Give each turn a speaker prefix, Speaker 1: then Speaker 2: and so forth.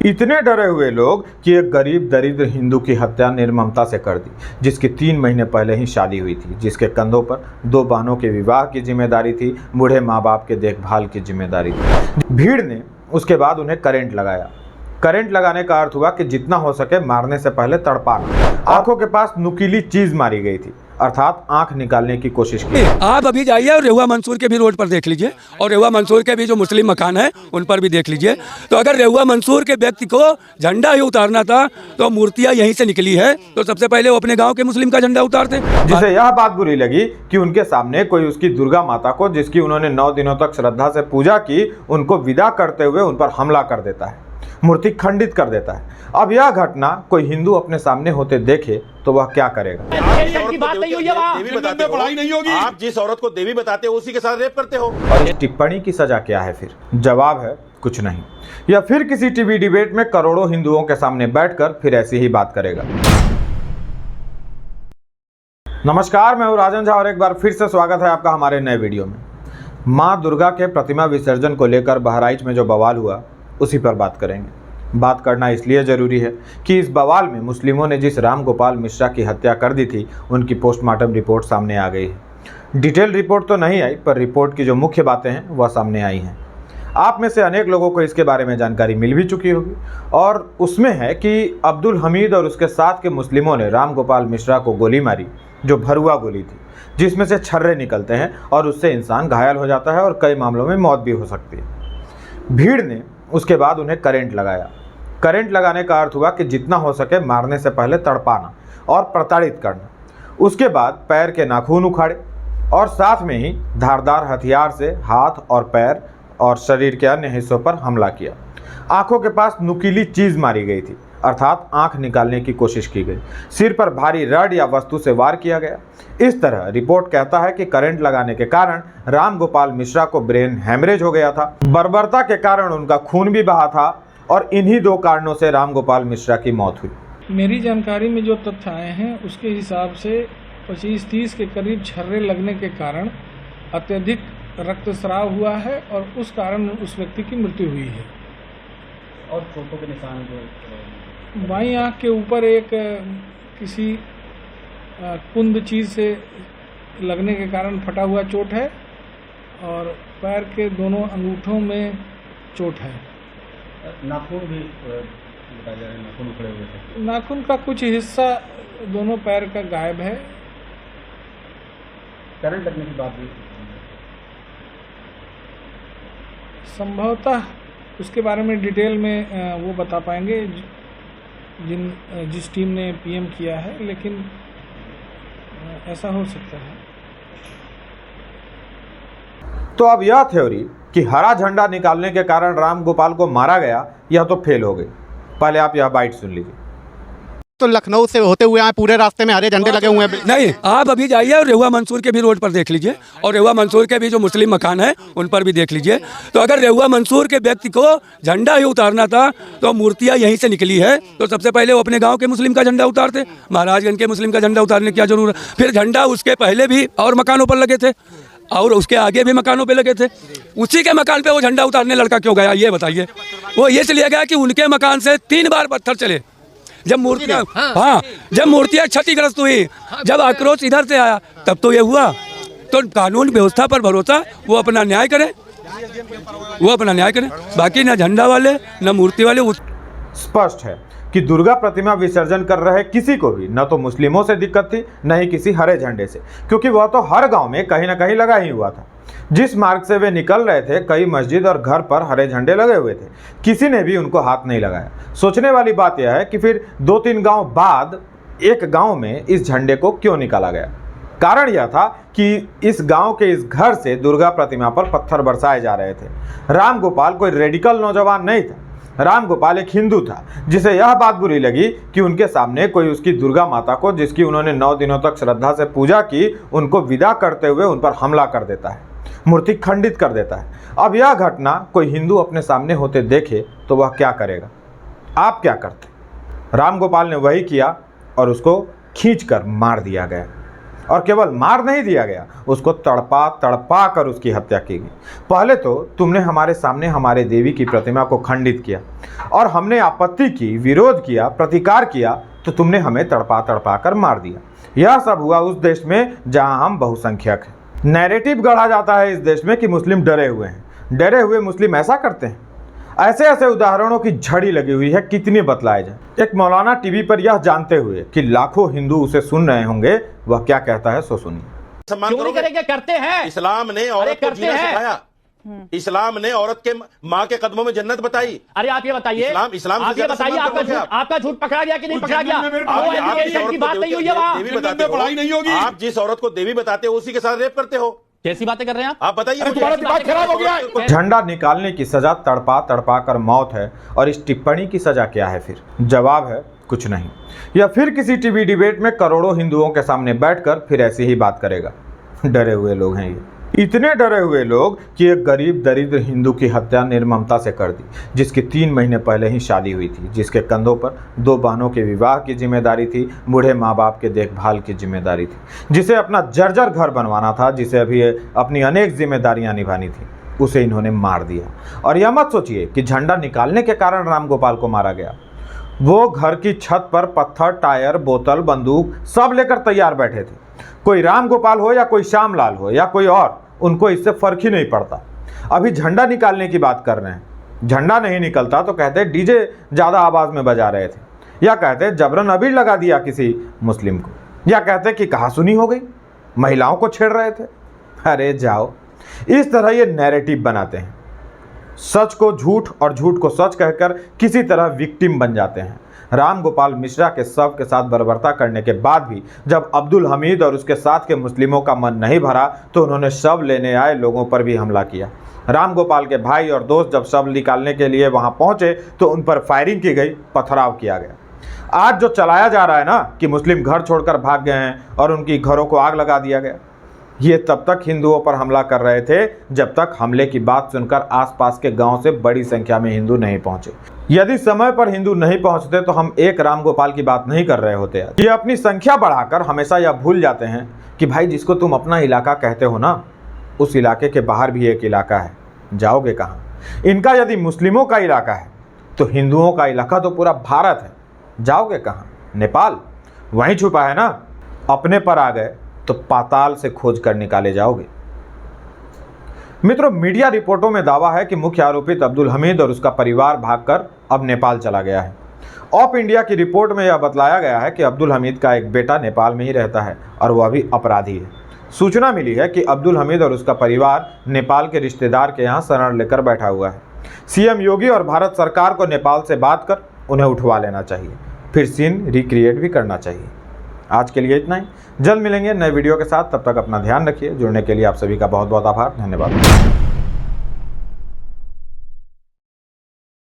Speaker 1: इतने डरे हुए लोग कि एक गरीब दरिद्र हिंदू की हत्या निर्ममता से कर दी, जिसकी 3 महीने पहले ही शादी हुई थी, जिसके कंधों पर 2 बहनों के विवाह की जिम्मेदारी थी, बूढ़े माँ बाप के देखभाल की जिम्मेदारी थी। भीड़ ने उसके बाद उन्हें करंट लगाया। करंट लगाने का अर्थ हुआ कि जितना हो सके मारने से पहले तड़पाना। आंखों के पास नुकीली चीज मारी गई थी, अर्थात आंख निकालने की कोशिश की।
Speaker 2: आप अभी जाइए और रेहुआ मंसूर के भी रोड पर देख लीजिए, और रेहुआ मंसूर के भी जो मुस्लिम मकान है उन पर भी देख लीजिए। तो अगर रेहुआ मंसूर के व्यक्ति को झंडा ही उतारना था तो मूर्तियां यहीं से निकली है, तो सबसे पहले वो अपने गांव के मुस्लिम का झंडा उतारते।
Speaker 1: जिसे यह बात बुरी लगी कि उनके सामने कोई उसकी दुर्गा माता को, जिसकी उन्होंने 9 दिनों तक श्रद्धा से पूजा की, उनको विदा करते हुए उन पर हमला कर देता है, मूर्ति खंडित कर देता है। अब यह घटना कोई हिंदू अपने सामने होते देखे तो वह क्या करेगा?
Speaker 3: आप जिस औरत को देवी बताते हो उसी के साथ रेप करते हो।
Speaker 1: और इस टिप्पणी की सजा क्या है फिर? जवाब है कुछ नहीं। या फिर किसी टीवी डिबेट में करोड़ों हिंदुओं के सामने बैठकर फिर ऐसी ही बात करेगा। नमस्कार, मैं हूं राजन झा और एक बार फिर से स्वागत है आपका हमारे नए वीडियो में। मां दुर्गा के प्रतिमा विसर्जन को लेकर बहराइच में जो बवाल हुआ उसी पर बात करेंगे। बात करना इसलिए ज़रूरी है कि इस बवाल में मुस्लिमों ने जिस राम गोपाल मिश्रा की हत्या कर दी थी, उनकी पोस्टमार्टम रिपोर्ट सामने आ गई है। डिटेल रिपोर्ट तो नहीं आई, पर रिपोर्ट की जो मुख्य बातें हैं वह सामने आई हैं। आप में से अनेक लोगों को इसके बारे में जानकारी मिल भी चुकी होगी, और उसमें है कि अब्दुल हमीद और उसके साथ के मुस्लिमों ने राम गोपाल मिश्रा को गोली मारी, जो भरुआ गोली थी, जिसमें से छर्रे निकलते हैं और उससे इंसान घायल हो जाता है और कई मामलों में मौत भी हो सकती है। भीड़ ने उसके बाद उन्हें करंट लगाया। करंट लगाने का अर्थ हुआ कि जितना हो सके मारने से पहले तड़पाना और प्रताड़ित करना। उसके बाद पैर के नाखून उखाड़े और साथ में ही धारदार हथियार से हाथ और पैर और शरीर के अन्य हिस्सों पर हमला किया। आंखों के पास नुकीली चीज मारी गई थी, अर्थात आंख निकालने की कोशिश की गई। सिर पर भारी रड या वस्तु से वार किया गया। इस तरह रिपोर्ट कहता है कि करंट लगाने के कारण राम गोपाल मिश्रा को ब्रेन हैमरेज हो गया था। बर्बरता के कारण उनका खून भी बहा था और इन्हीं 2 कारणों से राम गोपाल मिश्रा की मौत हुई।
Speaker 4: मेरी जानकारी में जो तथ्य आए हैं उसके हिसाब से 25-30 के करीब छर्रे लगने के कारण अत्यधिक रक्तस्राव हुआ है और उस कारण उस व्यक्ति की मृत्यु हुई है।
Speaker 5: और चोटों के निशान जो
Speaker 4: बाईं आंख के ऊपर एक किसी कुंद चीज से लगने के कारण फटा हुआ चोट है, और पैर के दोनों अंगूठों में चोट है।
Speaker 5: नाखून भी बताया जा रहा है, नाखून उखड़े हुए थे।
Speaker 4: नाखून का कुछ हिस्सा दोनों पैर का गायब है।
Speaker 5: करंट लगने की बात भी
Speaker 4: संभवतः उसके बारे में डिटेल में वो बता पाएंगे जिस टीम ने पीएम किया है, लेकिन ऐसा हो सकता है।
Speaker 1: तो अब यह थ्योरी कि हरा झंडा निकालने के कारण राम गोपाल को मारा गया, यह तो फेल हो गई। पहले आप यह बाइट सुन लीजिए।
Speaker 6: तो लखनऊ से होते हुए आए, पूरे रास्ते में हरे झंडे लगे हुए हैं।
Speaker 2: नहीं, आप अभी जाइए और रेहुआ मंसूर के भी रोड पर देख लीजिए, और रेहुआ मंसूर के भी जो मुस्लिम मकान है उन पर भी देख लीजिए। तो अगर रेहुआ मंसूर के व्यक्ति को झंडा ही उतारना था तो मूर्तियां यहीं से निकली है, तो सबसे पहले वो अपने गांव के मुस्लिम का झंडा उतारते। महाराजगंज के मुस्लिम का झंडा उतारने की क्या जरूरत? फिर झंडा उसके पहले भी और मकानों पर लगे थे और उसके आगे भी मकानों पे लगे थे। उसी के मकान पे वो झंडा उतारने लड़का क्यों गया, ये बताइए? वो ये चलिए गया कि उनके मकान से 3 बार पत्थर चले। जब मूर्तियाँ जब मूर्तियाँ क्षतिग्रस्त हुई, जब आक्रोश इधर से आया, तब तो ये हुआ। तो कानून व्यवस्था पर भरोसा, वो अपना न्याय करें, वो अपना न्याय करें। बाकी ना झंडा वाले ना मूर्ति वाले।
Speaker 1: स्पष्ट है कि दुर्गा प्रतिमा विसर्जन कर रहे किसी को भी न तो मुस्लिमों से दिक्कत थी, न ही किसी हरे झंडे से, क्योंकि वह तो हर गांव में कहीं ना कहीं लगा ही हुआ था। जिस मार्ग से वे निकल रहे थे, कई मस्जिद और घर पर हरे झंडे लगे हुए थे। किसी ने भी उनको हाथ नहीं लगाया। सोचने वाली बात यह है कि फिर 2-3 गांव बाद एक गांव में इस झंडे को क्यों निकाला गया। कारण यह था कि इस गांव के इस घर से दुर्गा प्रतिमा पर पत्थर बरसाए जा रहे थे। राम गोपाल कोई रेडिकल नौजवान नहीं था। राम गोपाल एक हिंदू था, जिसे यह बात बुरी लगी कि उनके सामने कोई उसकी दुर्गा माता को, जिसकी उन्होंने 9 दिनों तक श्रद्धा से पूजा की, उनको विदा करते हुए उन पर हमला कर देता है, मूर्ति खंडित कर देता है। अब यह घटना कोई हिंदू अपने सामने होते देखे तो वह क्या करेगा? आप क्या करते? राम गोपाल ने वही किया और उसको खींचकर मार दिया गया। और केवल मार नहीं दिया गया, उसको तड़पा तड़पा कर उसकी हत्या की गई। पहले तो तुमने हमारे सामने हमारे देवी की प्रतिमा को खंडित किया और हमने आपत्ति की, विरोध किया, प्रतिकार किया तो तुमने हमें तड़पा तड़पा कर मार दिया। यह सब हुआ उस देश में जहां हम बहुसंख्यक हैं। नैरेटिव गढ़ा जाता है इस देश में कि मुस्लिम डरे हुए हैं। डरे हुए मुस्लिम ऐसा करते हैं? ऐसे ऐसे उदाहरणों की झड़ी लगी हुई है, कितनी बतलाए जाए। एक मौलाना टीवी पर यह जानते हुए कि लाखों हिंदू उसे सुन रहे होंगे, वह क्या कहता है सो सुनिए।
Speaker 3: सम्मान
Speaker 7: क्यों नहीं
Speaker 3: करोगे?
Speaker 7: करेंगे? करते हैं।
Speaker 3: इस्लाम ने औरत को
Speaker 7: करते
Speaker 3: जीना
Speaker 7: हैं।
Speaker 3: सिखाया। इस्लाम ने औरत के माँ के कदमों में जन्नत बताई।
Speaker 7: अरे आप ये बताइए,
Speaker 3: इस्लाम से
Speaker 7: आप ये
Speaker 3: ज्यादा
Speaker 7: बताइए,
Speaker 3: सम्मान
Speaker 7: आपका
Speaker 3: करोगे
Speaker 7: झूठ, आपका झूठ पकड़ा गया कि नहीं पकड़ा गया?
Speaker 3: आप
Speaker 7: वो एजुकेशन की बात नहीं हुई है वहाँ।
Speaker 3: देवी बताते हो, आप जिस औरत को देवी बताते हो उसी के साथ रेप करते हो।
Speaker 7: कैसी बातें कर रहे हैं
Speaker 3: आप बताइए मुझे।
Speaker 7: तुम्हारा दिमाग खराब हो गया है।
Speaker 1: झंडा निकालने की सजा तड़पा तड़पा कर मौत है, और इस टिप्पणी की सजा क्या है फिर? जवाब है कुछ नहीं। या फिर किसी टीवी डिबेट में करोड़ों हिंदुओं के सामने बैठकर फिर ऐसी ही बात करेगा। डरे हुए लोग हैं ये, इतने डरे हुए लोग कि एक गरीब दरिद्र हिंदू की हत्या निर्ममता से कर दी, जिसकी 3 महीने पहले ही शादी हुई थी, जिसके कंधों पर 2 बहनों के विवाह की जिम्मेदारी थी, बूढ़े माँ बाप के देखभाल की जिम्मेदारी थी, जिसे अपना जर्जर घर बनवाना था, जिसे अभी अपनी अनेक जिम्मेदारियां निभानी थी, उसे इन्होंने मार दिया। और यह मत सोचिए कि झंडा निकालने के कारण राम गोपाल को मारा गया। वो घर की छत पर पत्थर, टायर, बोतल, बंदूक सब लेकर तैयार बैठे थे। कोई राम गोपाल हो या कोई श्यामलाल हो या कोई और, उनको इससे फर्क ही नहीं पड़ता। अभी झंडा निकालने की बात कर रहे हैं। झंडा नहीं निकलता तो कहते डीजे ज़्यादा आवाज़ में बजा रहे थे, या कहते जबरन अबीर लगा दिया किसी मुस्लिम को, या कहते कि कहासुनी हो गई, महिलाओं को छेड़ रहे थे। अरे जाओ, इस तरह ये नैरेटिव बनाते हैं। सच को झूठ और झूठ को सच कहकर किसी तरह विक्टिम बन जाते हैं। राम गोपाल मिश्रा के शव के साथ बर्बरता करने के बाद भी जब अब्दुल हमीद और उसके साथ के मुस्लिमों का मन नहीं भरा तो उन्होंने शव लेने आए लोगों पर भी हमला किया। राम गोपाल के भाई और दोस्त जब शव निकालने के लिए वहां पहुंचे तो उन पर फायरिंग की गई, पथराव किया गया। आज जो चलाया जा रहा है ना कि मुस्लिम घर छोड़कर भाग गए हैं और उनकी घरों को आग लगा दिया गया, ये तब तक हिंदुओं पर हमला कर रहे थे जब तक हमले की बात सुनकर आसपास के गांव से बड़ी संख्या में हिंदू नहीं पहुंचे। यदि समय पर हिंदू नहीं पहुंचते तो हम एक राम गोपाल की बात नहीं कर रहे होते। ये अपनी संख्या बढ़ाकर हमेशा यह भूल जाते हैं कि भाई जिसको तुम अपना इलाका कहते हो ना, उस इलाके के बाहर भी एक इलाका है, जाओगे कहाँ? इनका यदि मुस्लिमों का इलाका है तो हिंदुओं का इलाका तो पूरा भारत है, जाओगे कहाँ? नेपाल वहीं छुपा है ना। अपने पर आ गए तो पाताल से खोज कर निकाले जाओगे। मित्रों, मीडिया रिपोर्टों में दावा है कि मुख्य आरोपित अब्दुल हमीद और उसका परिवार भागकर अब नेपाल चला गया है। ऑफ इंडिया की रिपोर्ट में यह बतलाया गया है कि अब्दुल हमीद का एक बेटा नेपाल में ही रहता है और वह भी अपराधी है। सूचना मिली है कि अब्दुल हमीद और उसका परिवार नेपाल के रिश्तेदार के यहाँ शरण लेकर बैठा हुआ है। सीएम योगी और भारत सरकार को नेपाल से बात कर उन्हें उठवा लेना चाहिए, फिर सीन रिक्रिएट भी करना चाहिए। आज के लिए इतना ही, जल्द मिलेंगे नए वीडियो के साथ। तब तक अपना ध्यान रखिए। जुड़ने के लिए आप सभी का बहुत बहुत आभार, धन्यवाद।